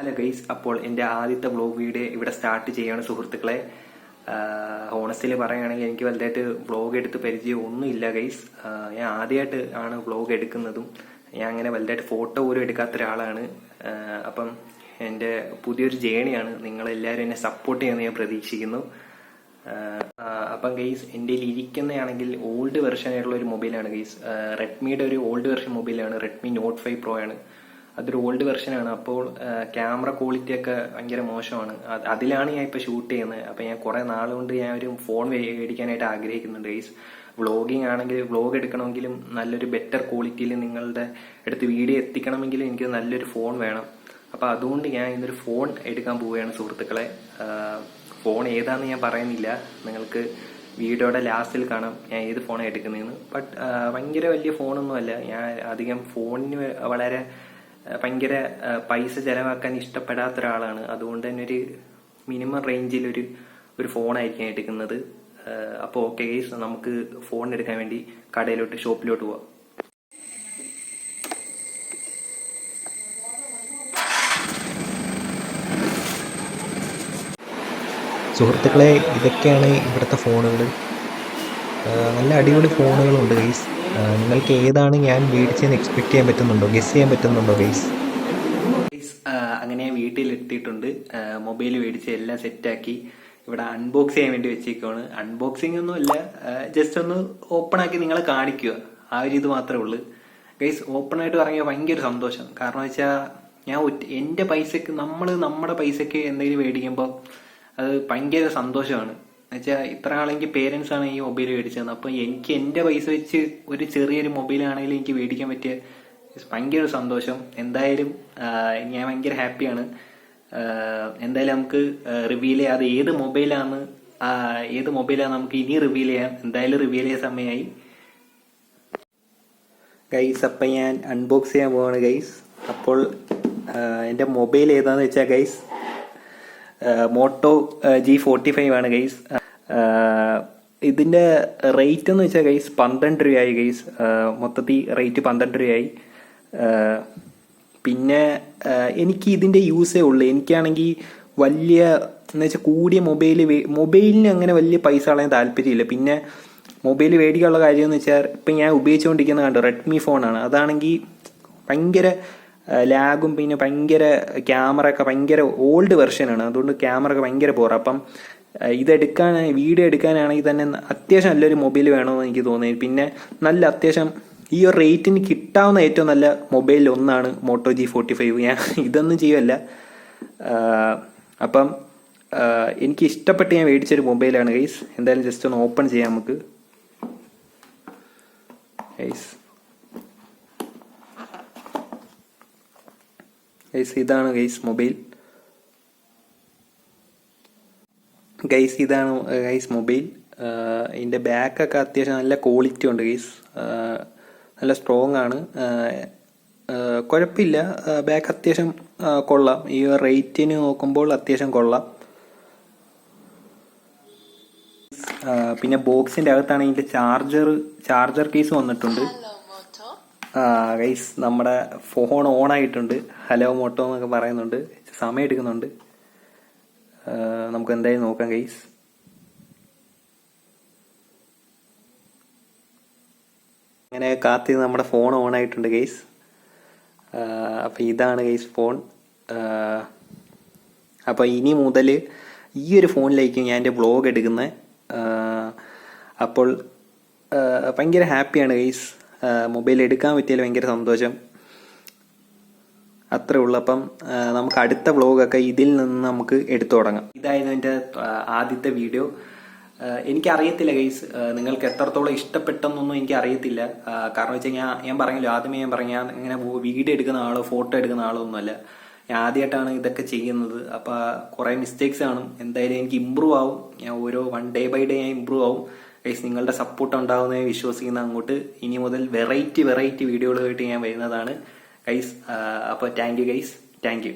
Hello guys, അപ്പോൾ എൻ്റെ ആദ്യത്തെ വ്ളോഗ് വീഡിയോ ഇവിടെ സ്റ്റാർട്ട് ചെയ്യാണ് സുഹൃത്തുക്കളെ. ഹോണസ്റ്റ്ലി പറയുകയാണെങ്കിൽ എനിക്ക് വലുതായിട്ട് വ്ളോഗ് എടുത്ത് പരിചയം ഒന്നുമില്ല ഗൈസ്. ഞാൻ ആദ്യമായിട്ട് ആണ് വ്ളോഗ് എടുക്കുന്നതും. ഞാൻ അങ്ങനെ വലുതായിട്ട് ഫോട്ടോ പോലും എടുക്കാത്ത ഒരാളാണ്. അപ്പം എൻ്റെ പുതിയൊരു ജേണിയാണ്. നിങ്ങളെല്ലാവരും എന്നെ സപ്പോർട്ട് ചെയ്യുമെന്ന് ഞാൻ പ്രതീക്ഷിക്കുന്നു. അപ്പം ഗൈസ്, എൻ്റെ ഇരിക്കുന്നതാണെങ്കിൽ ഓൾഡ് വെർഷൻ ആയിട്ടുള്ള ഒരു മൊബൈലാണ് ഗൈസ്. റെഡ്മിയുടെ ഒരു ഓൾഡ് വെർഷൻ മൊബൈലാണ്. റെഡ്മി നോട്ട് 5 Pro ആണ്. അതൊരു ഓൾഡ് വെർഷനാണ്. അപ്പോൾ ക്യാമറ ക്വാളിറ്റി ഒക്കെ ഭയങ്കര മോശമാണ്. അതിലാണ് ഞാൻ ഇപ്പോൾ ഷൂട്ട് ചെയ്യുന്നത്. അപ്പോൾ ഞാൻ കുറേ നാളുകൊണ്ട് ഞാൻ ഒരു ഫോൺ മേടിക്കാനായിട്ട് ആഗ്രഹിക്കുന്നുണ്ട് ഗൈസ്. വ്ളോഗിങ് ആണെങ്കിൽ വ്ളോഗ് എടുക്കണമെങ്കിലും നല്ലൊരു ബെറ്റർ ക്വാളിറ്റിയിൽ നിങ്ങളുടെ അടുത്ത് വീഡിയോ എത്തിക്കണമെങ്കിലും എനിക്ക് നല്ലൊരു ഫോൺ വേണം. അപ്പോൾ അതുകൊണ്ട് ഞാൻ ഇന്നൊരു ഫോൺ എടുക്കാൻ പോവുകയാണ് സുഹൃത്തുക്കളെ. ഫോൺ ഏതാണെന്ന് ഞാൻ പറയുന്നില്ല, നിങ്ങൾക്ക് വീഡിയോയുടെ ലാസ്റ്റിൽ കാണാം ഞാൻ ഏത് ഫോണാണ് എടുക്കുന്നതെന്ന്. ബട്ട് ഭയങ്കര വലിയ ഫോണൊന്നുമല്ല. ഞാൻ അധികം ഫോണിന് വളരെ ഭയങ്കര പൈസ ചെലവാക്കാൻ ഇഷ്ടപ്പെടാത്ത ഒരാളാണ്. അതുകൊണ്ട് തന്നെ ഒരു മിനിമം റേഞ്ചിൽ ഒരു ഫോണായിരിക്കും എടുക്കുന്നത്. അപ്പോൾ ഓക്കെ ഗൈസ്, നമുക്ക് ഫോൺ എടുക്കാൻ വേണ്ടി ഷോപ്പിലോട്ട് പോവാം. സുഹൃത്തുക്കളെ, ഇതൊക്കെയാണ് ഇവിടുത്തെ ഫോണുകൾ. നല്ല അടിപൊളി ഫോണുകളുണ്ട് ഗൈസ്. നിങ്ങൾക്ക് ഏതാണ് ഞാൻ മേടിച്ചെന്ന് എക്സ്പെക്ട് ചെയ്യാൻ പറ്റുന്നുണ്ടോ, ഗസ് ചെയ്യാൻ പറ്റുന്നുണ്ടോ ഗൈസ്? അങ്ങനെ വീട്ടിലെത്തിയിട്ടുണ്ട്. മൊബൈൽ മേടിച്ച് എല്ലാം സെറ്റാക്കി ഇവിടെ അൺബോക്സ് ചെയ്യാൻ വേണ്ടി വെച്ചേക്കുവാണ്. അൺബോക്സിംഗ് ഒന്നും അല്ല, ജസ്റ്റ് ഒന്ന് ഓപ്പൺ ആക്കി നിങ്ങളെ കാണിക്കുക, ആ ഒരു ഇത് മാത്രമേ ഉള്ളൂ ഗൈസ്. ഓപ്പൺ ആയിട്ട് പറഞ്ഞാൽ ഭയങ്കര സന്തോഷം. കാരണം വെച്ചാൽ ഞാൻ എൻ്റെ പൈസക്ക് നമ്മുടെ പൈസക്ക് എന്തെങ്കിലും മേടിക്കുമ്പോൾ അത് ഭയങ്കര സന്തോഷമാണ്. എന്നുവെച്ചാൽ ഇത്ര നാളെങ്കിൽ പേരൻസ് ആണ് ഈ മൊബൈൽ മേടിച്ചത്. അപ്പോൾ എനിക്ക് എൻ്റെ പൈസ വെച്ച് ഒരു ചെറിയൊരു മൊബൈലാണെങ്കിലും എനിക്ക് മേടിക്കാൻ പറ്റിയ ഭയങ്കര സന്തോഷം. എന്തായാലും ഞാൻ ഭയങ്കര ഹാപ്പിയാണ്. എന്തായാലും നമുക്ക് റിവീൽ ചെയ്യാം അത് ഏത് മൊബൈലാന്ന് നമുക്ക് ഇനി റിവീൽ ചെയ്യാം. എന്തായാലും റിവീൽ ചെയ്യാൻ സമയമായി ഗൈസ്. അപ്പം ഞാൻ അൺബോക്സ് ചെയ്യാൻ പോവാണ് ഗൈസ്. അപ്പോൾ എൻ്റെ മൊബൈൽ ഏതാന്ന് വെച്ചാൽ ഗൈസ് മോട്ടോ G45 ആണ് ഗൈസ്. ഇതിന്റെ റേറ്റ് എന്ന് വെച്ചാൽ ഗൈസ് 12 രൂപയായി ഗൈസ്. മൊത്തത്തിൽ റേറ്റ് 12 രൂപയായി. പിന്നെ എനിക്ക് ഇതിന്റെ യൂസേ ഉള്ളൂ. എനിക്കാണെങ്കിൽ വലിയ എന്ന് വെച്ചാൽ കൂടിയ മൊബൈലിന് അങ്ങനെ വലിയ പൈസ കളയാൻ താല്പര്യമില്ല. പിന്നെ മൊബൈൽ മേടിക്കാനുള്ള കാര്യം എന്ന് വെച്ചാൽ ഇപ്പം ഞാൻ ഉപയോഗിച്ചുകൊണ്ടിരിക്കുന്ന കണ്ടോ റെഡ്മി ഫോണാണ്. അതാണെങ്കിൽ ഭയങ്കര ലാഗും പിന്നെ ഭയങ്കര ക്യാമറ ഒക്കെ ഭയങ്കര ഓൾഡ് വെർഷനാണ്. അതുകൊണ്ട് ക്യാമറ ഒക്കെ ഭയങ്കര പോറ. അപ്പം വീഡിയോ എടുക്കാനാണെങ്കിൽ തന്നെ അത്യാവശ്യം നല്ലൊരു മൊബൈൽ വേണമെന്ന് എനിക്ക് തോന്നി. പിന്നെ നല്ല അത്യാവശ്യം ഈ ഒരു റേറ്റിന് കിട്ടാവുന്ന ഏറ്റവും നല്ല മൊബൈലിൽ ഒന്നാണ് മോട്ടോ G45. ഞാൻ ഇതൊന്നും ചെയ്യുമല്ല. അപ്പം എനിക്ക് ഇഷ്ടപ്പെട്ട് ഞാൻ മേടിച്ചൊരു മൊബൈലാണ് ഗൈസ്. എന്തായാലും ജസ്റ്റ് ഒന്ന് ഓപ്പൺ ചെയ്യാം നമുക്ക് ഗൈസ്. ഇതാണ് ഗൈസ് മൊബൈൽ. ഇതാണ് ഗൈസ് മൊബൈൽ. ഇതിൻ്റെ ബാക്കൊക്കെ അത്യാവശ്യം നല്ല ക്വാളിറ്റി ഉണ്ട് ഗൈസ്. നല്ല സ്ട്രോങ് ആണ്. കുഴപ്പമില്ല, ബാക്ക് അത്യാവശ്യം കൊള്ളാം. ഈ റേറ്റിന് നോക്കുമ്പോൾ അത്യാവശ്യം കൊള്ളാം. പിന്നെ ബോക്സിൻ്റെ അകത്താണ് ഇതിൻ്റെ ചാർജർ കേസ് വന്നിട്ടുണ്ട് ഗൈസ്. നമ്മുടെ ഫോൺ ഓൺ ആയിട്ടുണ്ട്. ഹലോ മോട്ടോ എന്നൊക്കെ പറയുന്നുണ്ട്. സമയം എടുക്കുന്നുണ്ട്. നമുക്ക് എന്തായാലും നോക്കാം ഗൈസ്. അങ്ങനെ കാത്തി നമ്മുടെ ഫോൺ ഓൺ ആയിട്ടുണ്ട് ഗൈസ്. അപ്പം ഇതാണ് ഗൈസ് ഫോൺ. അപ്പം ഇനി മുതൽ ഈ ഒരു ഫോണിലേക്ക് ഞാൻ എൻ്റെ വ്ളോഗ് എടുക്കുന്നത്. അപ്പോൾ ഭയങ്കര ഹാപ്പിയാണ് ഗൈസ്. മൊബൈൽ എടുക്കാൻ പറ്റിയാൽ ഭയങ്കര സന്തോഷം. അത്രേ ഉള്ളൂ. അപ്പം നമുക്ക് അടുത്ത വ്ളോഗൊക്കെ ഇതിൽ നിന്ന് നമുക്ക് എടുത്തു തുടങ്ങാം. ഇതായിരുന്നു എൻ്റെ ആദ്യത്തെ വീഡിയോ. എനിക്കറിയത്തില്ല ഗൈസ് നിങ്ങൾക്ക് എത്രത്തോളം ഇഷ്ടപ്പെട്ടെന്നൊന്നും എനിക്കറിയത്തില്ല. കാരണം വെച്ചാൽ ഞാൻ പറഞ്ഞല്ലോ, ആദ്യമേ ഞാൻ പറഞ്ഞു ഞാൻ ഇങ്ങനെ വീഡിയോ എടുക്കുന്ന ആളോ ഫോട്ടോ എടുക്കുന്ന ആളോ ഒന്നുമല്ല. ഞാൻ ആദ്യമായിട്ടാണ് ഇതൊക്കെ ചെയ്യുന്നത്. അപ്പോൾ കുറേ മിസ്റ്റേക്സ് കാണും. എന്തായാലും എനിക്ക് ഇമ്പ്രൂവ് ആവും. ഞാൻ ഓരോ ഡേ ബൈ ഡേ ഞാൻ ഇമ്പ്രൂവ് ആവും ഗൈസ്. നിങ്ങളുടെ സപ്പോർട്ട് ഉണ്ടാവുന്നതിനെ വിശ്വസിക്കുന്ന അങ്ങോട്ട് ഇനി മുതൽ വെറൈറ്റി വീഡിയോകളുമായിട്ട് ഞാൻ വരുന്നതാണ് ഗൈസ്. അപ്പോൾ thank you guys, thank you.